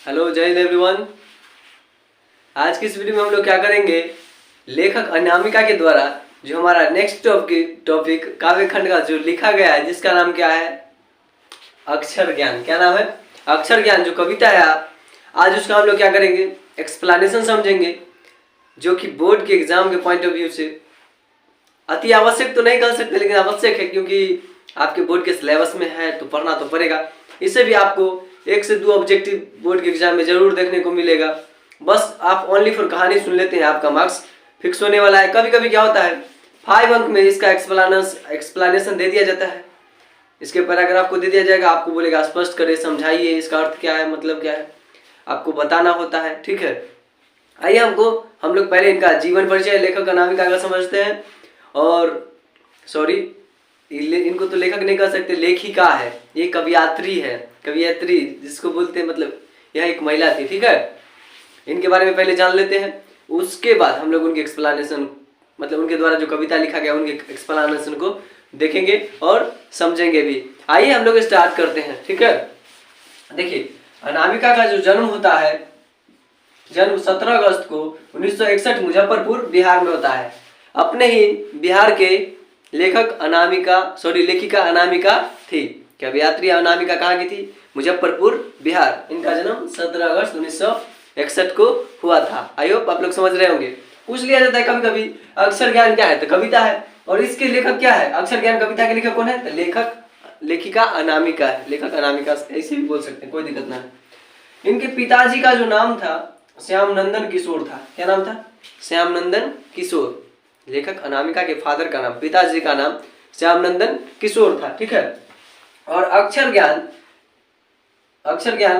Hello, जय Hind everyone. आज की इस वीडियो में हम लोग क्या करेंगे, लेखक अनामिका के द्वारा जो हमारा नेक्स्ट टॉपिक काव्य खंड का जो लिखा गया है, जिसका नाम क्या है, अक्षर ज्ञान। क्या नाम है? अक्षर ज्ञान जो कविता है। आज उसका हम लोग क्या करेंगे, एक्सप्लेनेशन समझेंगे, जो कि बोर्ड के एग्जाम के पॉइंट ऑफ व्यू से अति आवश्यक तो नहीं कह सकते, लेकिन आवश्यक है, क्योंकि आपके बोर्ड के सिलेबस में है तो पढ़ना तो पड़ेगा। इससे भी आपको 1 से 2 ऑब्जेक्टिव बोर्ड के एग्जाम में जरूर देखने को मिलेगा। बस आप ओनली फॉर कहानी सुन लेते हैं, आपका मार्क्स फिक्स होने वाला है। कभी कभी क्या होता है, 5 अंक में इसका एक्सप्लेनेशन दे दिया जाता है, इसके पैराग्राफ को दे दिया जाएगा, आपको बोलेगा स्पष्ट करें, समझाइए, इसका अर्थ क्या है, मतलब क्या है, आपको बताना होता है। ठीक है, आइए हम लोग पहले इनका जीवन परिचय लेखक अनामिका का समझते हैं। और सॉरी, इनको तो लेखक नहीं कह सकते, लेखिका है, ये कवियात्री है, कवियत्री जिसको बोलते हैं, मतलब यह एक महिला थी। ठीक है, इनके बारे में पहले जान लेते हैं, उसके बाद हम लोग उनके एक्सप्लेनेशन, मतलब उनके द्वारा जो कविता लिखा गया उनके एक्सप्लेनेशन को देखेंगे और समझेंगे भी। आइए हम लोग स्टार्ट करते हैं। ठीक है, देखिए अनामिका का जो जन्म होता है, जन्म 17 अगस्त को 1961 मुजफ्फरपुर बिहार में होता है। अपने ही बिहार के लेखिका अनामिका थी। कवियत्री अनामिका कहाँ की थी? मुजफ्फरपुर बिहार। इनका जन्म 17 अगस्त 1961 को हुआ था। आई होप आप लोग समझ रहे होंगे। पूछ लिया जाता है कभी कभी, अक्षर ज्ञान क्या है, तो कविता है। और इसके लेखक क्या है? अक्षर ज्ञान कविता के लेखक कौन है? तो लेखिका अनामिका है। लेखक अनामिका ऐसे भी बोल सकते हैं, कोई दिक्कत ना है। इनके पिताजी का जो नाम था श्याम नंदन किशोर था। क्या नाम था? श्याम नंदन किशोर। लेखक अनामिका के फादर का नाम, पिताजी का नाम श्याम नंदन किशोर था। ठीक है, और अक्षर ज्ञान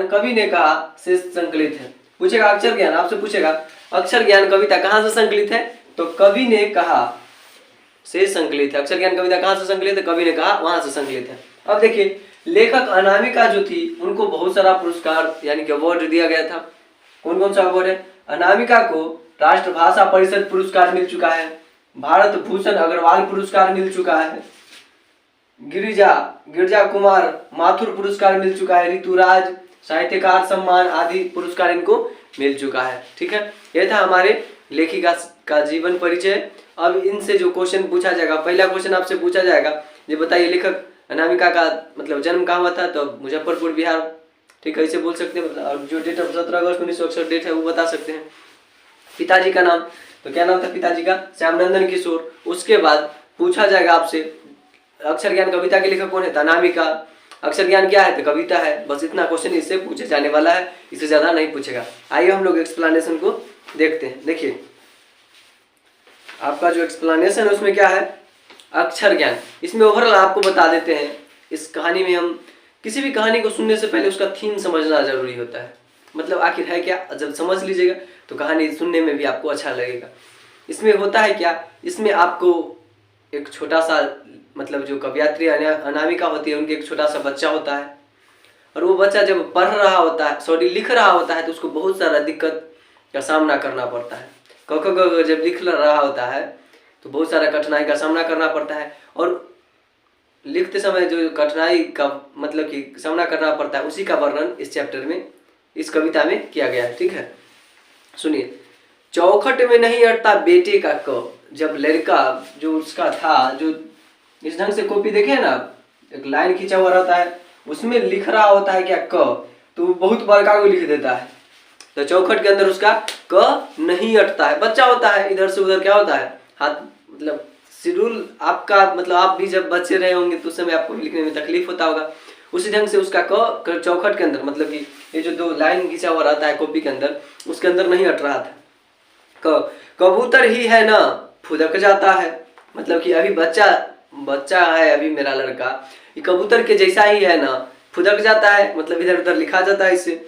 कवि ने कहा से संकलित है। पूछेगा अक्षर ज्ञान, आपसे पूछेगा अक्षर ज्ञान कविता कहाँ से संकलित है, तो कवि ने कहा से संकलित है। अक्षर ज्ञान कविता कहाँ से संकलित है? कवि ने कहा वहां से संकलित है। अब देखिए, लेखक अनामिका जो थी उनको बहुत सारा पुरस्कार यानी कि अवार्ड दिया गया था। कौन कौन सा अवार्ड है? अनामिका को राष्ट्रभाषा परिषद पुरस्कार मिल चुका है, भारत भूषण अग्रवाल पुरस्कार मिल चुका है, गिरिजा कुमार माथुर पुरस्कार मिल चुका है, ऋतुराज साहित्यकार सम्मान आदि पुरस्कार इनको मिल चुका है। ठीक है, यह था हमारे लेखिका का जीवन परिचय। अब इनसे जो क्वेश्चन पूछा जाएगा, पहला क्वेश्चन आपसे पूछा जाएगा, ये बताइए लेखक अनामिका का मतलब जन्म कहाँ हुआ था? तो मुजफ्फरपुर बिहार। ठीक है, इसे बोल सकते हैं, मतलब जो डेट ऑफ 17 अगस्त 1961 डेट है वो बता सकते हैं। पिताजी का नाम, तो क्या नाम था पिताजी का? श्याम नंदन किशोर। उसके बाद पूछा जाएगा आपसे अक्षर ज्ञान कविता के लेखक कौन है? अनामिका। अक्षर ज्ञान क्या है? तो कविता है। बस इतना क्वेश्चन इससे पूछे जाने वाला है, इससे ज्यादा नहीं पूछेगा। आइए हम लोग एक्सप्लेनेशन को देखते हैं। देखिए आपका जो एक्सप्लेनेशन है उसमें क्या है, अक्षर ज्ञान। इसमें ओवरऑल आपको बता देते हैं, इस कहानी में हम किसी भी कहानी को सुनने से पहले उसका थीम समझना जरूरी होता है, मतलब आखिर है क्या। जब समझ लीजिएगा तो कहानी सुनने में भी आपको अच्छा लगेगा। इसमें होता है क्या, इसमें आपको एक छोटा सा, मतलब जो कवियत्री अनामिका होती है उनके एक छोटा सा बच्चा होता है, और वो बच्चा जब पढ़ रहा होता है, लिख रहा होता है, तो उसको बहुत सारा दिक्कत का सामना करना पड़ता है। जब लिख रहा होता है तो बहुत सारा कठिनाई का सामना करना पड़ता है, और लिखते समय जो कठिनाई का मतलब कि सामना करना पड़ता है उसी का वर्णन इस चैप्टर में, इस कविता में किया गया है। ठीक है, सुनिए। चौखट में नहीं अटता बेटे का क। जब लड़का जो उसका था, जो इस ढंग से कॉपी देखे ना, एक लाइन खींचा हुआ रहता है, उसमें लिख रहा होता है क्या, क, तो बहुत बड़का को लिख देता है। तो चौखट के अंदर उसका क नहीं अटता है। बच्चा होता है, इधर से उधर क्या होता है, हाथ, मतलब शेड्यूल आपका, मतलब आप भी जब बच्चे रहे होंगे तो उस समय आपको लिखने में तकलीफ होता होगा। उसी ढंग से उसका क चौखट के अंदर, मतलब कि ये जो 2 लाइन खींचा हुआ रहता है कॉपी के अंदर, उसके अंदर नहीं अट रहा था। कबूतर ही है ना फुदक जाता है, मतलब कि अभी बच्चा है अभी मेरा लड़का, ये कबूतर के जैसा ही है ना, फुदक जाता है, मतलब इधर उधर लिखा जाता है। इससे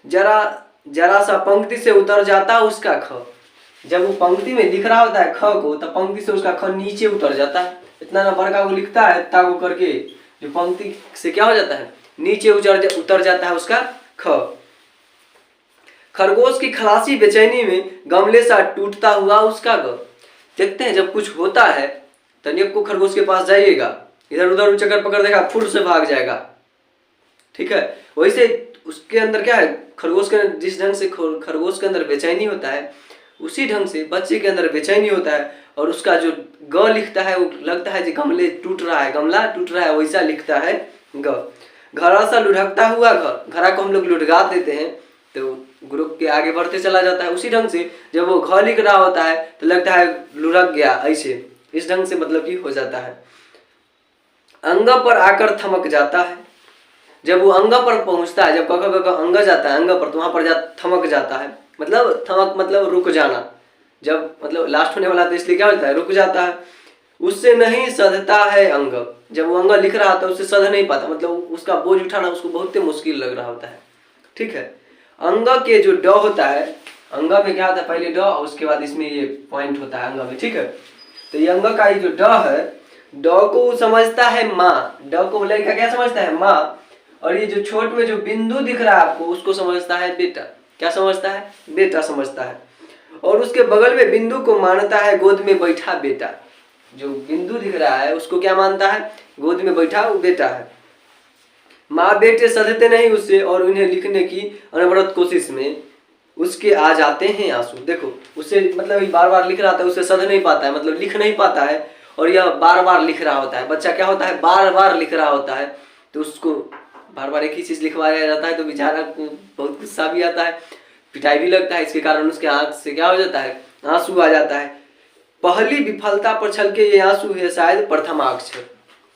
जरा सा पंक्ति से उतर जाता है उसका ख। जब वो पंक्ति में लिख रहा होता है ख को, तो पंक्ति से उसका ख नीचे उतर जाता है। इतना ना बड़का वो लिखता है, इतना वो करके जो पंक्ति से क्या हो जाता है, नीचे उतर जाता है उसका ख। खरगोश की खलासी बेचैनी में गमले सा टूटता हुआ उसका ग। देखते हैं जब कुछ होता है तनिक को खरगोश के पास जाइएगा, इधर उधर चक्कर पकड़ देगा, फुट से भाग जाएगा। ठीक है, वैसे उसके अंदर क्या है, खरगोश के अंदर जिस ढंग से खरगोश के अंदर बेचैनी होता है, उसी ढंग से बच्चे के अंदर बेचैनी होता है। और उसका जो ग लिखता है वो लगता है कि गमला टूट रहा है, वैसा लिखता है ग। घड़ा सा लुढ़कता हुआ घर, घड़ा को हम लोग लुढ़गा देते हैं तो ग्रुप के आगे बढ़ते चला जाता है। उसी ढंग से जब वो घ लिख रहा होता है तो लगता है लुढ़क गया, ऐसे इस ढंग से मतलब कि हो जाता है। अंग पर आकर थमक जाता है, जब वो अंग पर पहुंचता है, जब क अंग जाता है अंग पर, तो वहां पर थमक जाता है। मतलब थमक मतलब रुक जाना, जब मतलब लास्ट होने वाला तो इसलिए क्या होता है, रुक जाता है। उससे नहीं सधता है अंग, जब वो अंग लिख रहा होता है उससे सध नहीं पाता, मतलब उसका बोझ उठाना उसको बहुत ही मुश्किल लग रहा होता है। ठीक है, अंग के जो ड होता है, अंग में क्या होता है, पहले ड और उसके बाद इसमें ये पॉइंट होता है अंग में। ठीक है, तो ये अंग का ये जो ड है, ड को समझता है माँ, ड को लड़का क्या समझता है, माँ। और ये जो छोट में जो बिंदु दिख रहा है आपको, उसको समझता है बेटा। क्या समझता है, बेटा समझता है। और उसके बगल में बिंदु को मानता है गोद में बैठा बेटा। जो बिंदु दिख रहा है उसको क्या मानता है, गोद में बैठा वो बेटा है। माँ बेटे सधते नहीं उससे, और उन्हें लिखने की अनवरत कोशिश में उसके आ जाते हैं आंसू। देखो उससे मतलब बार बार लिख रहा था, उससे सध नहीं पाता है, मतलब लिख नहीं पाता है, और यह बार बार लिख रहा होता है। बच्चा क्या होता है, बार बार लिख रहा होता है, तो उसको बार बार एक ही चीज लिखवाया जाता है, तो बेचारा को बहुत गुस्सा भी आता है, पिटाई भी लगता है। इसके कारण उसके आंख से क्या हो जाता है, आंसू आ जाता है। पहली विफलता पर छलके ये आंसू है शायद प्रथमाक्षर।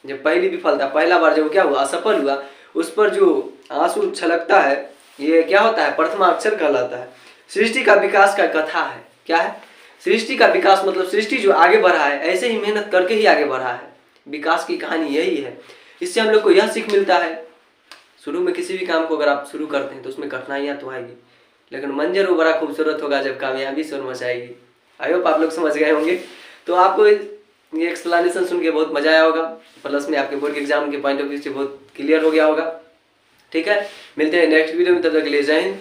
जब पहली विफलता, पहला बार जब क्या हुआ, असफल हुआ, उस पर जो आंसू छलकता है, ये क्या होता है, प्रथमाक्षर कहलाता है। सृष्टि का विकास का कथा है। क्या है, सृष्टि का विकास मतलब सृष्टि जो आगे बढ़ा है, ऐसे ही मेहनत करके ही आगे बढ़ा है। विकास की कहानी यही है। इससे हम लोग को यह सीख मिलता है, शुरू में किसी भी काम को अगर आप शुरू करते हैं तो उसमें कठिनाइयाँ तो आएगी, लेकिन मंजर वो बड़ा खूबसूरत होगा जब कामयाबी शोर मचाएगी। आई होप आप लोग समझ गए होंगे। तो आपको ये एक्सप्लेनेशन सुन के बहुत मजा आया होगा, प्लस में आपके बोर्ड के एग्जाम के पॉइंट ऑफ व्यू से बहुत क्लियर हो गया होगा। ठीक है, मिलते हैं नेक्स्ट वीडियो में, तब तक के लिए जय हिंद।